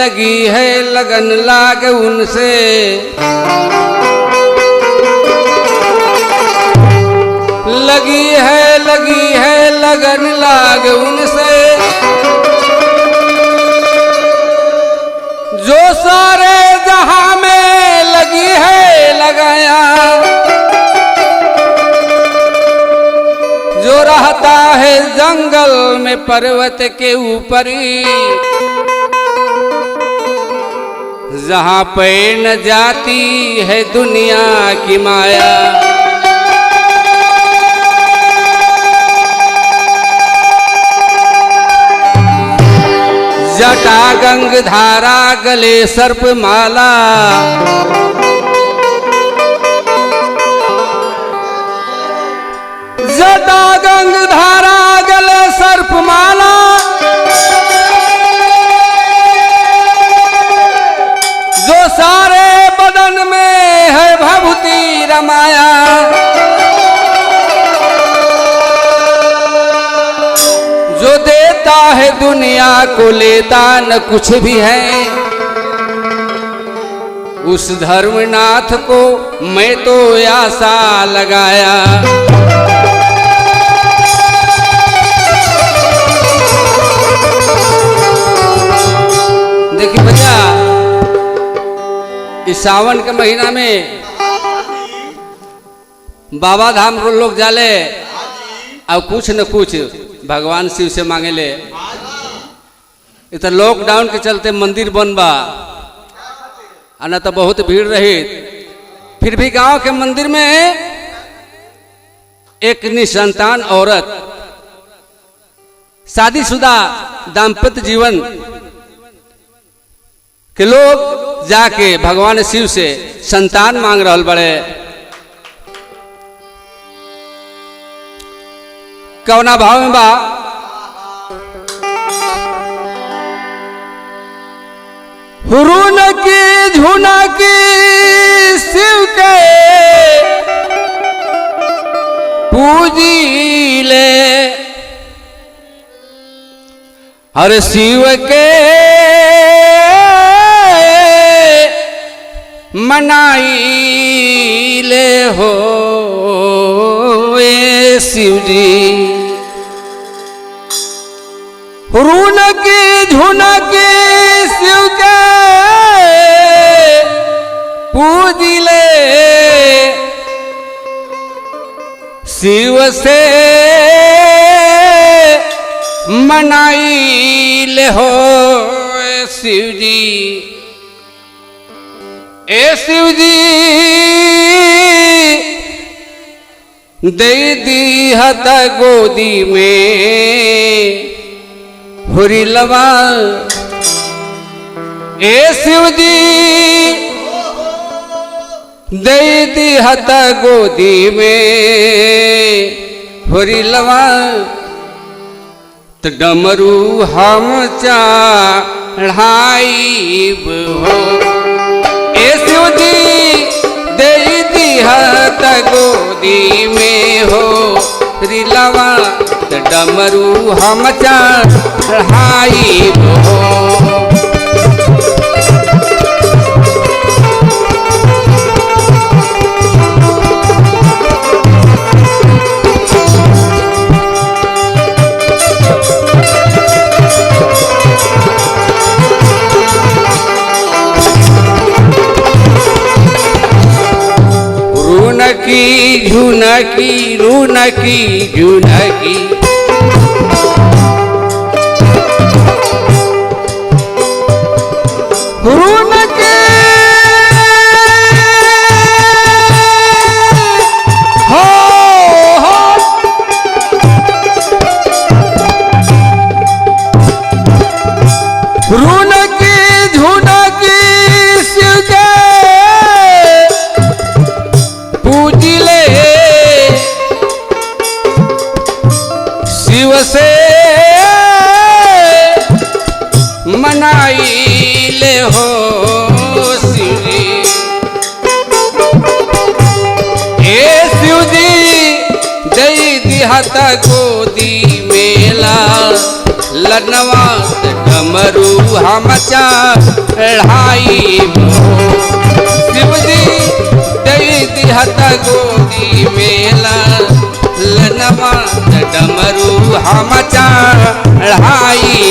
लगी है लगन लाग उनसे, लगी है लगन लाग उनसे, जो सारे जहां में लगी है लगाया, जो रहता है जंगल में पर्वत के ऊपर, जहां पे न जाती है दुनिया की माया। जटा गंग धारा गले सर्प माला, जटा गंग धारा गले सर्प माला, जो सारे बदन में है भभूति रमाया, जो देता है दुनिया को लेता न कुछ भी है, उस धर्मनाथ को मैं तो आशा लगाया। देखिए भैया, इस सावन के महीना में बाबा धाम लोग जाले और कुछ न कुछ भगवान शिव से मांगे ले। इतना लॉकडाउन के चलते मंदिर बन बा, न तो बहुत भीड़ रही, फिर भी गांव के मंदिर में एक निसंतान औरत शादीशुदा दाम्पत्य जीवन के लोग जाके भगवान शिव से संतान मांग रहल बड़े। कौना भाव में बा? हुरून की झुना की शिव के पूजी ले, हर शिव के मनाई ले हो ए शिव जी। हुरून की झुना की शिव के पूजी ले, शिव से मनाई ले हो ए शिव जी। ए शिव जी दे दी हत गोदी में हुरी लवा। ए शिव जी दे दी हत गोदी में हुरी लवा, तो डमरू हम चढ़ाइब हो। ए शिव जी दे दी हत गोदी में हो रिलवा, तो डमरू हम चढ़ाइब हो। रूनकी झुनकी रूनकी झुनकी, रूनकी हो हो, रूनकी झुनकी शिव के पूजी ले, शिव से मनाई ले हो शिव जी। ए शिव जी दई दिहत गोदी मेला लनवा डमरू हम चढ़ाई शिव जी दई दिहत गोदी मेला लनवा डमरू हम चढ़ाई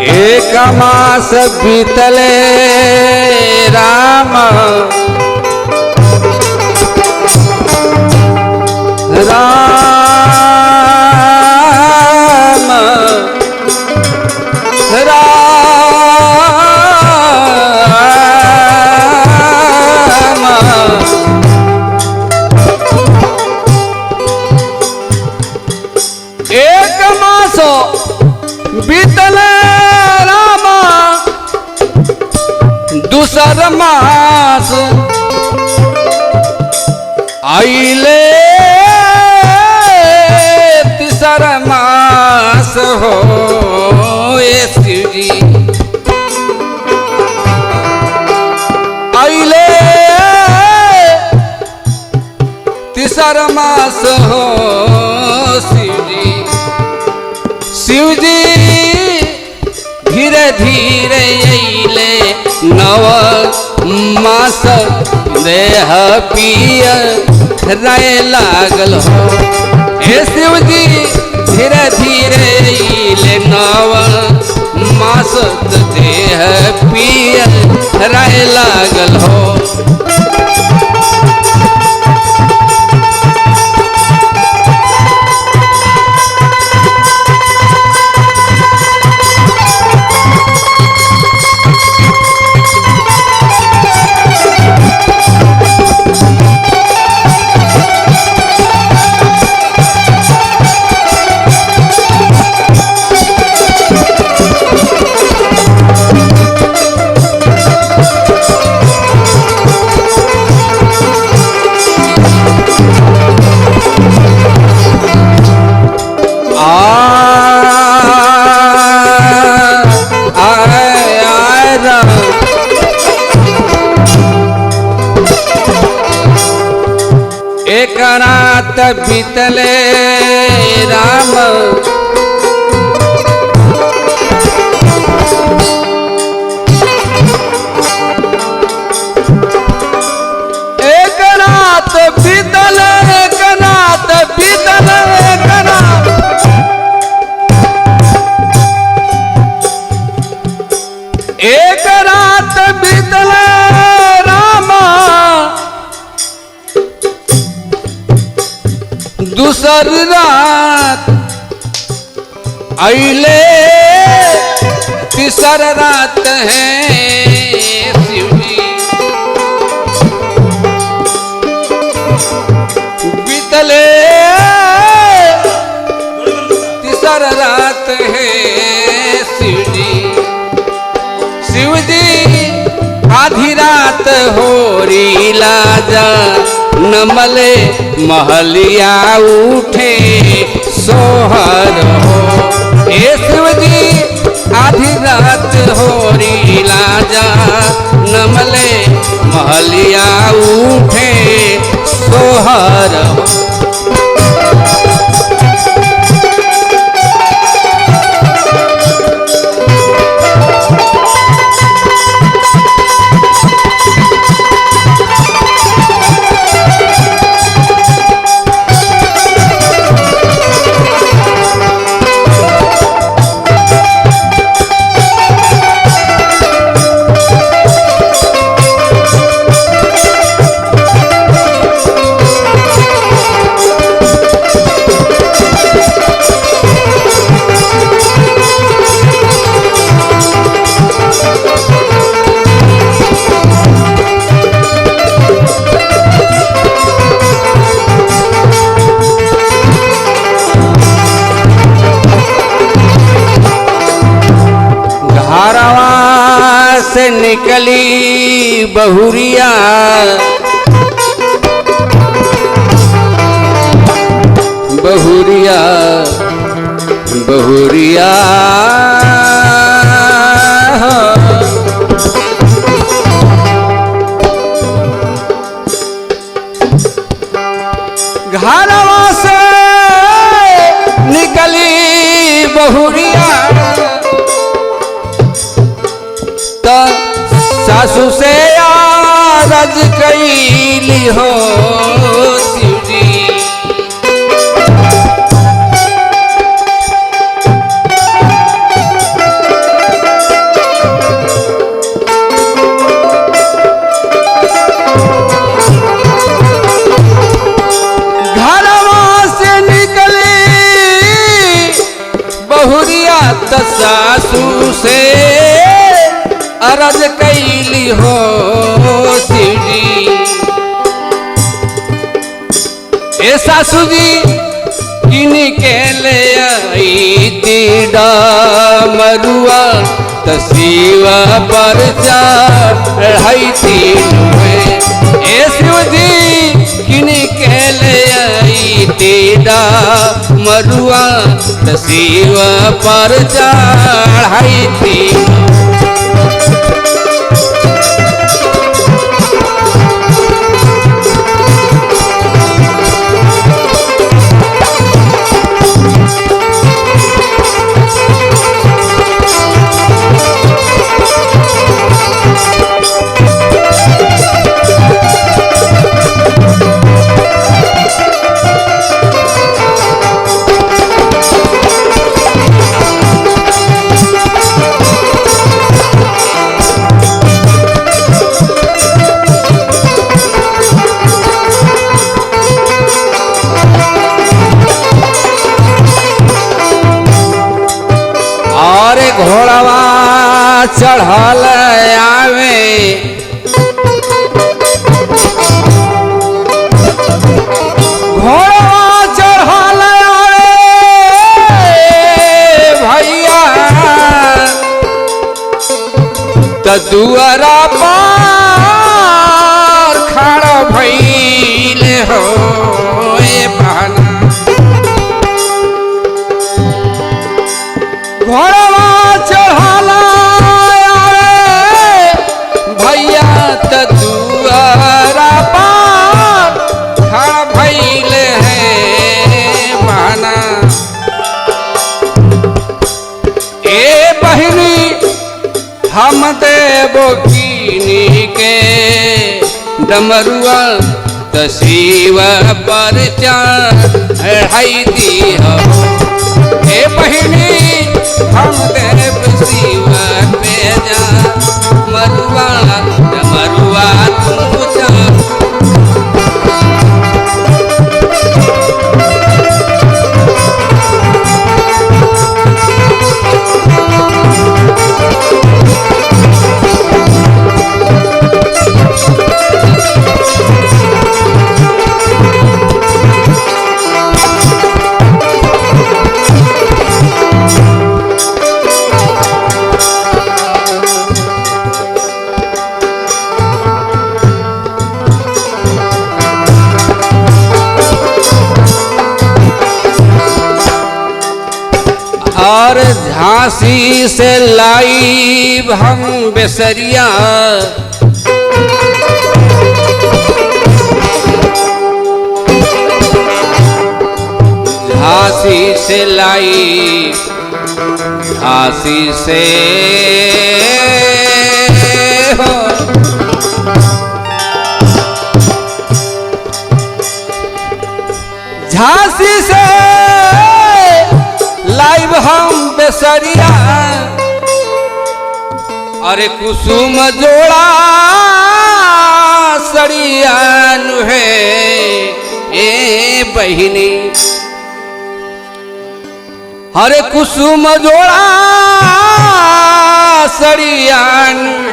एक मास बीतले राम राम राम एक मास बीतले दूसर मास आइले तीसर मास हो शिव जी आइले तीसर मास हो शिव जी धीरे धीरे अइले नव मास देह पिय रहे लागल हो हे शिव जी धीरे धीरे अइले नव मास देह पिय रहे लागल हो एक रात बीतले राम एक रात बीतले एक रात बीतले एक रात बीतले रामा दूसर रात अइले तीसर रात है शिव जी बीतले तीसर रात है शिव जी आधी रात हो री लाजा नमले महलिया उठे सोहर हो ए शिव जी आधी रात हो री लाजा नमले महलिया उठे सोहर हो से निकली बहुरिया, बहुरिया बहुरिया घरवा से निकली बहुरिया, तो सासू से आरज कैली हो शिवजी, सासू से अरज कैली हो शिवजी। ए सासू जी किन के ले आई तीड़ा मरुआ, तो शिवा पर चढ़ाई तीनुए। ए शिव जी किन के ले आई तीड़ा मरुआ, तो शिवा पर चढ़ाई तीनु। घोड़वा चढ़ल आवे, घोड़वा चढ़ल आवे भैया, तो दुआरा पर खड़ा भइले हो बहना। घोड़वा चढ़ला भैया, तो दुआरा पर खड़ा भइले हैं बहना। ए बहिनी हम देबो कीनी के डमरुआ, तो शिवा पर चढ़ाई दी हो। ए बहिनी हम देव शिवा पे जा मरुआ, मरुआ तू जा। और झांसी से लाइब हम बेसरिया, झांसी से लाई, झांसी से हो झांसी से लाइव हम बेसरिया, अरे कुसुम जोड़ा सड़िया है ए बहिनी, अरे कुसुम जोड़ा सड़िया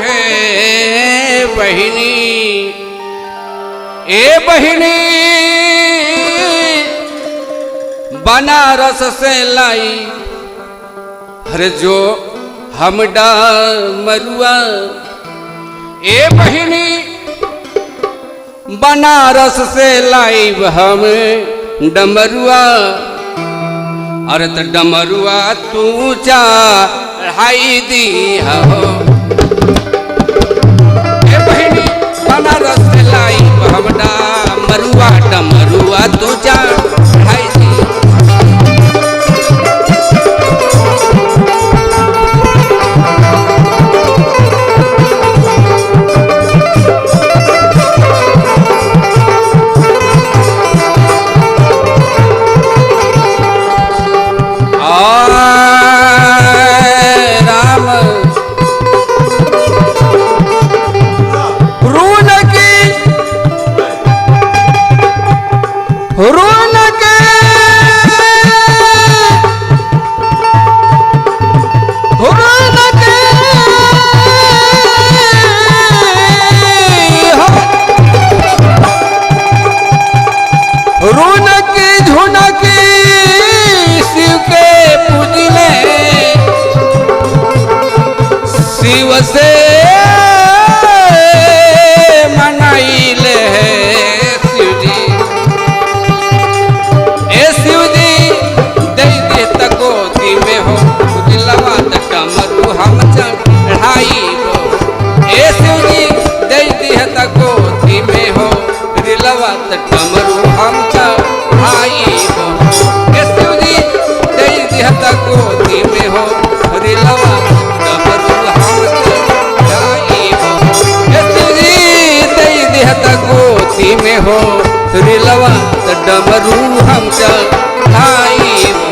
है बहिनी। ए बहिनी बनारस से लाई, अरे जो हम डमरुआ ए बहिनी बनारस से लाइव हम डमरुआ, अरे तो डमरुआ तू चढ़ाई दी हो। ए बहिनी बनारस से लाइव हम डमरुआ, डमरुआ तू चढ़ाई दी। से मनाइले शिव जी, ए शिव जी दे दे तकोती में हो दिलवा डमरू हम चढ़ाई हो। ए शिव जी दे दे तकोती में हो दिलवा डमरू हम चढ़ाई हो। ए शिव जी दे दे तकोती में हो दिलवा डमरू गोती में हो रिलवा डमरू हम चढ़ाई।